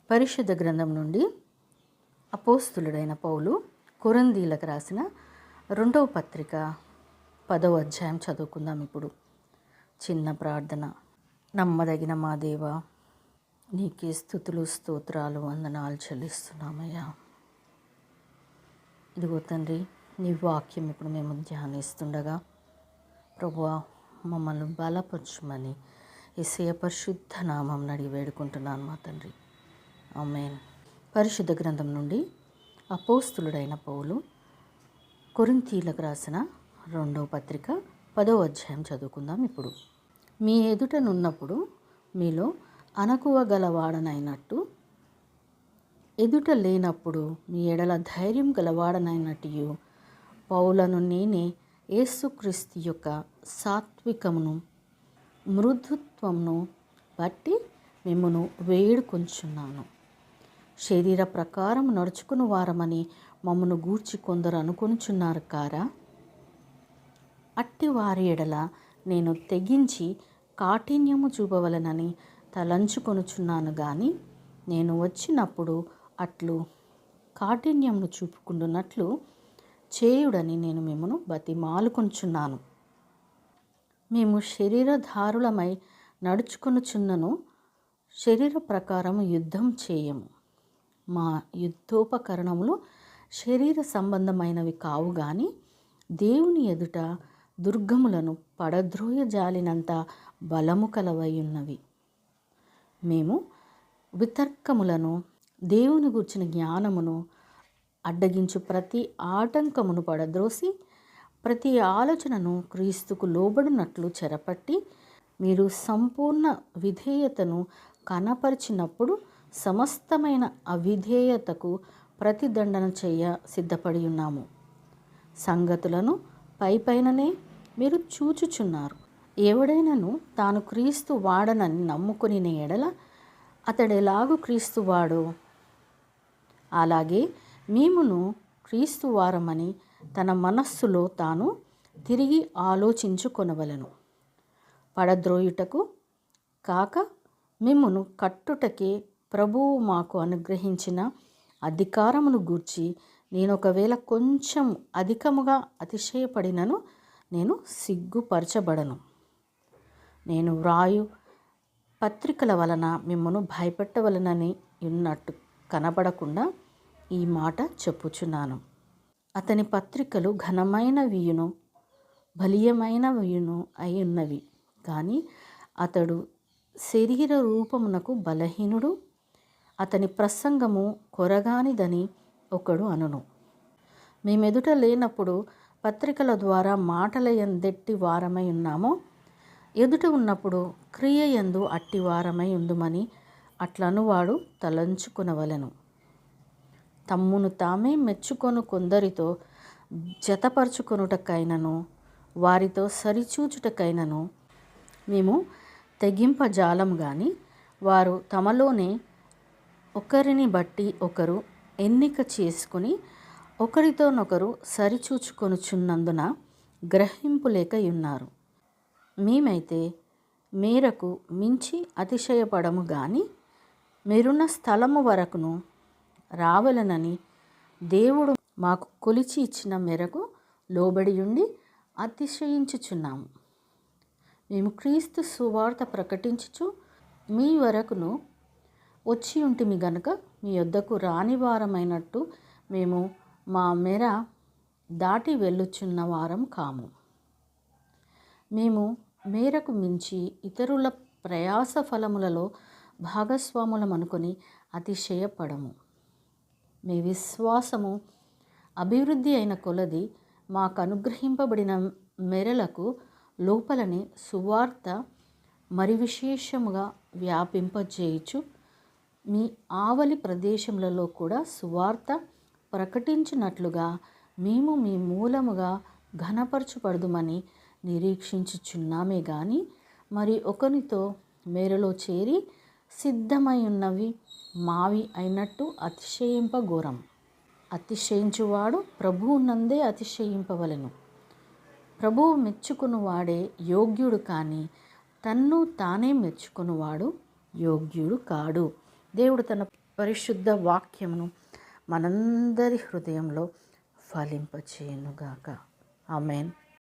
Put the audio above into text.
పరిశుద్ధ గ్రంథం నుండి అపోస్తులుడైన పౌలు కొరింథీలకు రాసిన 2వ పత్రిక 10వ అధ్యాయం చదువుకుందాం. ఇప్పుడు చిన్న ప్రార్థన. నమ్మదగిన మా దేవ, నీకే స్తుతులు స్తోత్రాలు వందనాలు చెల్లిస్తున్నామయ్యా. ఇదిగో తండ్రి, నీ వాక్యం ఇప్పుడు మేము ధ్యానిస్తుండగా ప్రభువా మమ్మల్ని బలపరచుమని యేసయ్య పరిశుద్ధ నామం అడిగి వేడుకుంటున్నాను మా తండ్రి. ఆమేన్. పరిశుద్ధ గ్రంథం నుండి అపోస్తులుడైన పౌలు కొరింథీలకు రాసిన 2వ పత్రిక 10వ అధ్యాయం చదువుకుందాం. ఇప్పుడు మీ ఎదుటనున్నప్పుడు మీలో అణకువ గలవాడనైనట్టు, ఎదుట లేనప్పుడు మీ ఎడల ధైర్యం గలవాడనైనట్టు పౌలను నేనే యేసుక్రీస్తు యొక్క సాత్వికమును మృదుత్వమును బట్టి మిమ్మును వేడుకొంచున్నాను. శరీర ప్రకారం నడుచుకుని వారమని మమ్మను గూర్చి కొందరు అనుకొనుచున్నారు కారా? అట్టి వారి ఎడల నేను తెగించి కాఠిన్యము చూపవలనని తలంచుకొనుచున్నాను గాని, నేను వచ్చినప్పుడు అట్లు కాఠిన్యమును చూపుకుంటున్నట్లు చేయుడని నేను మిమ్మను బతిమాలుకొనుచున్నాను. మేము శరీరధారులమై నడుచుకొనుచున్నను, శరీర ప్రకారము యుద్ధం చేయము. మా యుద్ధోపకరణములు శరీర సంబంధమైనవి కావు గాని దేవుని ఎదుట దుర్గములను పడద్రోయజాలినంత బలము కలవై ఉన్నవి. మేము వితర్కములను, దేవుని గూర్చిన జ్ఞానమును అడ్డగించు ప్రతి ఆటంకమును పడద్రోసి ప్రతి ఆలోచనను క్రీస్తుకు లోబడినట్లు చెరపట్టి మీరు సంపూర్ణ విధేయతను కనపరిచినప్పుడు సమస్తమైన అవిధేయతకు ప్రతిదండన చేయ సిద్ధపడి ఉన్నాము. సంగతులను పైపైననే మీరు చూచుచున్నారు. ఎవడైనను తాను క్రీస్తు వాడనని నమ్ముకుని ఎడల అతడెలాగు క్రీస్తు వాడో అలాగే మేమును క్రీస్తు వారమని తన మనస్సులో తాను తిరిగి ఆలోచించుకొనవలెను. పడద్రోయుటకు కాక మిమ్మును కట్టుటకే ప్రభువు మాకు అనుగ్రహించిన అధికారమును గూర్చి నేను ఒకవేళ కొంచెం అధికముగా అతిశయపడినను నేను సిగ్గుపరచబడను. నేను వ్రాయు పత్రికల వలన మిమ్మను భయపెట్టవలనని ఉన్నట్టు కనబడకుండా ఈ మాట చెప్పుచున్నాను. అతని పత్రికలు ఘనమైనవియును బలీయమైనవియును అయి ఉన్నవి, కానీ అతడు శరీర రూపమునకు బలహీనుడు, అతని ప్రసంగము కొరగానిదని ఒకడు అనును. మేమెదుట లేనప్పుడు పత్రికల ద్వారా మాటల యందెట్టి వారమై ఉన్నామో, ఎదుట ఉన్నప్పుడు క్రియ యందు అట్టి వారమై ఉందుమని అట్లనువాడు తలంచుకొనవలెను. తమ్మును తామే మెచ్చుకొను కొందరితో జతపరచుకొనుటకైనను వారితో సరిచూచుటకైనను మేము తెగింపజాలము గాని, వారు తమలోనే ఒకరిని బట్టి ఒకరు ఎన్నిక చేసుకుని ఒకరితోనొకరు సరిచూచుకొనుచున్నందున గ్రహింపులేక ఉన్నారు. మేమైతే మేరకు మించి అతిశయపడము గాని, మీరున్న స్థలము వరకును రావలనని దేవుడు మాకు కొలిచి ఇచ్చిన మేరకు లోబడి ఉండి అతిశయించుచున్నాము. మేము క్రీస్తు సువార్త ప్రకటించుచు మీ వరకును వచ్చి ఉంటిమి గనుక మీ యొద్దకు రాని వారమైనట్టు మేము మా మేర దాటి వెళ్ళుచున్న వారం కాము. మేము మేరకు మించి ఇతరుల ప్రయాస ఫలములలో భాగస్వాములమనుకొని అతిశయపడము. మీ విశ్వాసము అభివృద్ధి అయిన కొలది మాకు అనుగ్రహింపబడిన మేరలకు లోపలనే సువార్త మరి విశేషముగా వ్యాపింపజేయుచు మీ ఆవలి ప్రదేశములలో కూడా సువార్త ప్రకటించినట్లుగా మేము మీ మూలముగా ఘనపరచబడుదుమని నిరీక్షించుచున్నామే గాని, మరి ఒకనితో మేరలో చేరి సిద్ధమై ఉన్నవి మావి అయినట్టు అతిశయింపగోరం. అతిశయించువాడు ప్రభువునందే అతిశయింపవలెను. ప్రభువు మెచ్చుకునివాడే యోగ్యుడు కానీ తన్ను తానే మెచ్చుకునివాడు యోగ్యుడు కాడు. దేవుడు తన పరిశుద్ధ వాక్యమును మనందరి హృదయంలో ఫలింపచేయునుగాక. ఆమేన్.